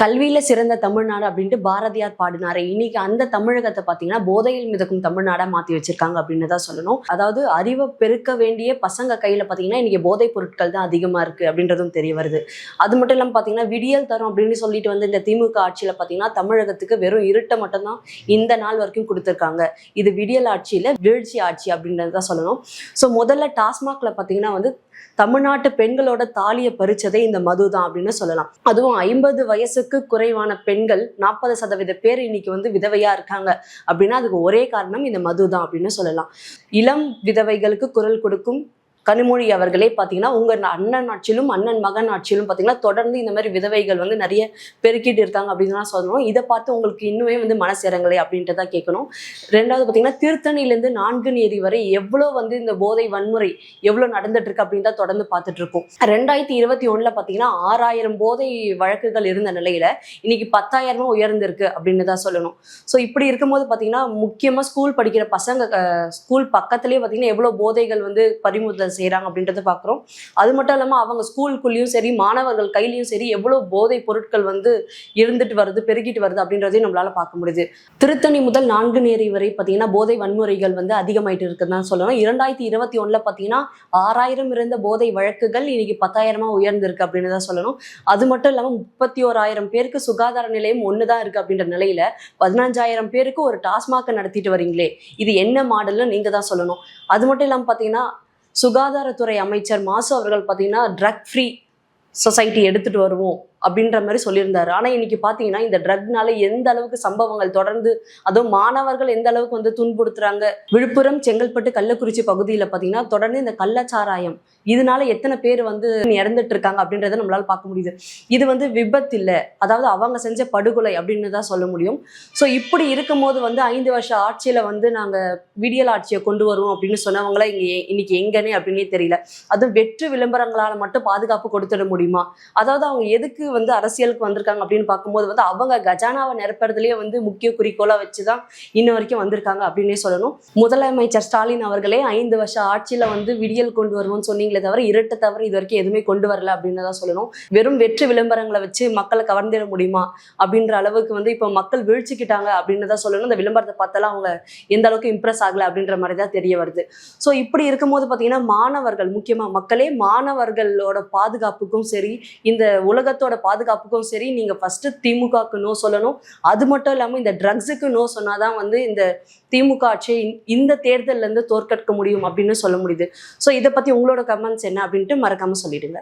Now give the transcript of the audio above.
கல்வியில சிறந்த தமிழ்நாடு அப்படின்ட்டு பாரதியார் பாடினாரு. இன்னைக்கு அந்த தமிழகத்தை பாத்தீங்கன்னா போதையில் மிதக்கும் தமிழ்நாடா மாத்தி வச்சிருக்காங்க அப்படின்னு தான் சொல்லணும். அதாவது அறிவை பெருக்க வேண்டிய பசங்க கையில பாத்தீங்கன்னா இன்னைக்கு போதைப் பொருட்கள் தான் அதிகமா இருக்கு அப்படின்றதும் தெரிய வருது. அது மட்டும் இல்லாம பாத்தீங்கன்னா விடியல் தரும் அப்படின்னு சொல்லிட்டு வந்து இந்த திமுக ஆட்சியில பாத்தீங்கன்னா தமிழகத்துக்கு வெறும் இருட்டை மட்டும்தான் இந்த நாள் வரைக்கும் கொடுத்துருக்காங்க. இது விடியல் ஆட்சியில வீழ்ச்சி ஆட்சி அப்படின்றதான் சொல்லணும். ஸோ முதல்ல டாஸ்மாக்ல பாத்தீங்கன்னா வந்து தமிழ்நாட்டு பெண்களோட தாலியை பறிச்சதே இந்த மது தான் அப்படின்னு சொல்லலாம். அதுவும் 50 வயசுக்கு குறைவான பெண்கள் 40% பேர் இன்னைக்கு வந்து விதவையா இருக்காங்க அப்படின்னா அதுக்கு ஒரே காரணம் இந்த மது தான் அப்படின்னு சொல்லலாம். இளம் விதவைகளுக்கு குரல் கொடுக்கும் கனிமொழி அவர்களே பார்த்தீங்கன்னா உங்க அண்ணன் ஆட்சியிலும் அண்ணன் மகன் ஆட்சியிலும் பார்த்தீங்கன்னா தொடர்ந்து இந்த மாதிரி விதவைகள் வந்து நிறைய பெருக்கிட்டு இருக்காங்க அப்படின்னு தான் சொல்லணும். இதை பார்த்து உங்களுக்கு இன்னுமே வந்து மனசு இறங்கலை அப்படின்ட்டு தான் கேட்கணும். ரெண்டாவது பார்த்தீங்கன்னா திருத்தணியிலேருந்து நான்குநேரி வரை எவ்வளோ வந்து இந்த போதை வன்முறை எவ்வளோ நடந்துட்டு இருக்கு அப்படின்னு தான் தொடர்ந்து பார்த்துட்டு இருக்கோம். 2021 பார்த்தீங்கன்னா 6000 போதை வழக்குகள் இருந்த நிலையில இன்னைக்கு 10,000 உயர்ந்திருக்கு அப்படின்னு தான் சொல்லணும். ஸோ இப்படி இருக்கும்போது பார்த்தீங்கன்னா முக்கியமாக ஸ்கூல் படிக்கிற பசங்க ஸ்கூல் பக்கத்துலேயே பார்த்தீங்கன்னா எவ்வளோ போதைகள் வந்து பறிமுதல் செய்யறாங்க அப்படின்றத பாக்குறோம். அது மட்டும் இல்லாம அவங்க ஸ்கூலுக்குள்ளேயும் சரி மாணவர்கள் கையிலயும் சரி எவ்வளவு போதை பொருட்கள் வந்து இருந்துட்டு வருது பெருகிட்டு வருது அப்படின்றதையும் நம்மளால பார்க்க முடியுது. திருத்தணி முதல் நான்குநேரி வரை பாத்தீங்கன்னா போதை வன்முறைகள் வந்து அதிகமாயிட்டு இருக்குன்னு சொல்லணும். 2021 பாத்தீங்கன்னா 6000 இருந்த போதை வழக்குகள் இன்னைக்கு 10,000 உயர்ந்திருக்கு அப்படின்னு தான் சொல்லணும். அது மட்டும் இல்லாம 31,000 பேருக்கு சுகாதார நிலையம் ஒண்ணுதான் இருக்கு அப்படின்ற நிலையில 15,000 பேருக்கு ஒரு டாஸ்மாக நடத்திட்டு வரீங்களே, இது என்ன மாடல்னு நீங்க தான் சொல்லணும். அது மட்டும் இல்லாம பாத்தீங்கன்னா சுகாதாரத்துறை அமைச்சர் மாசு அவர்கள் பார்த்தீங்கன்னா ட்ரக் ஃப்ரீ சொசைட்டி எடுத்துட்டு வருவோம் அப்படின்ற மாதிரி சொல்லியிருந்தாரு. ஆனா இன்னைக்கு பாத்தீங்கன்னா இந்த ட்ரக்னால எந்த அளவுக்கு சம்பவங்கள் தொடர்ந்து அதுவும் மாணவர்கள் எந்த அளவுக்கு வந்து துன்புறுத்துறாங்க. விழுப்புரம் செங்கல்பட்டு கள்ளக்குறிச்சி பகுதியில பாத்தீங்கன்னா தொடர்ந்து இந்த கள்ளச்சாராயம் இதனால எத்தனை பேர் வந்து இறந்துட்டு இருக்காங்க அப்படின்றத நம்மளால பார்க்க முடியுது. இது வந்து விபத்து இல்லை, அதாவது அவங்க செஞ்ச படுகொலை அப்படின்னு தான் சொல்ல முடியும். ஸோ இப்படி இருக்கும் போது வந்து 5 வருஷ ஆட்சியில வந்து நாங்க விடியல் ஆட்சியை கொண்டு வருவோம் அப்படின்னு சொன்னவங்கள இன்னைக்கு எங்கன்னே அப்படின்னே தெரியல. அதுவும் வெற்று விளம்பரங்களால மட்டும் பாதுகாப்பு கொடுத்துட முடியுமா? அதாவது அவங்க எதுக்கு வந்து அரசியலுக்கு வந்திருக்காங்க அப்படின்னு பார்க்கும்போது வந்து அவங்க கஜானாவை நிரப்புறதுலயே வந்து முக்கிய குறிக்கோளா வச்சுதான் இன்ன வரைக்கும் வந்திருக்காங்க அப்படின்னே சொல்லணும். முதலமைச்சர் ஸ்டாலின் அவர்களே 5 வருஷ ஆட்சியில வந்து விடியல் கொண்டு வருவோம்னு சொன்னீங்களே தவிர இரட்டை தவிர இது வரைக்கும் எதுவுமே கொண்டு வரல அப்படின்னு தான் சொல்லணும். வெறும் வெற்று விளம்பரங்களை வச்சு மக்களை கவர்ந்திட முடியுமா அப்படின்ற அளவுக்கு வந்து இப்போ மக்கள் வீழ்ச்சிக்கிட்டாங்க அப்படின்னு தான் சொல்லணும். இந்த விளம்பரத்தை பார்த்தாலும் அவங்க எந்த அளவுக்கு இம்ப்ரெஸ் ஆகல அப்படின்ற மாதிரி தான் தெரிய வருது. ஸோ இப்படி இருக்கும்போது பார்த்தீங்கன்னா மாணவர்கள் முக்கியமா மக்களே மாணவர்களோட பாதுகாப்புக்கும் சரி இந்த உலகத்தோட பாதுகாப்புக்கும் சரி நீங்க ஃபர்ஸ்ட் திமுகவுக்கு நோ சொல்லணும். அது மட்டும் இல்லாம இந்த ட்ரக்ஸுக்கு நோ சொன்னாதான் வந்து இந்த திமுக ஆட்சியை இந்த தேர்தல்ல இருந்து தோற்கடிக்க முடியும் அப்படின்னு சொல்ல முடியுது. ஸோ இதை பத்தி உங்களோட கமெண்ட்ஸ் என்ன அப்படின்ட்டு மறக்காம சொல்லிடுங்க.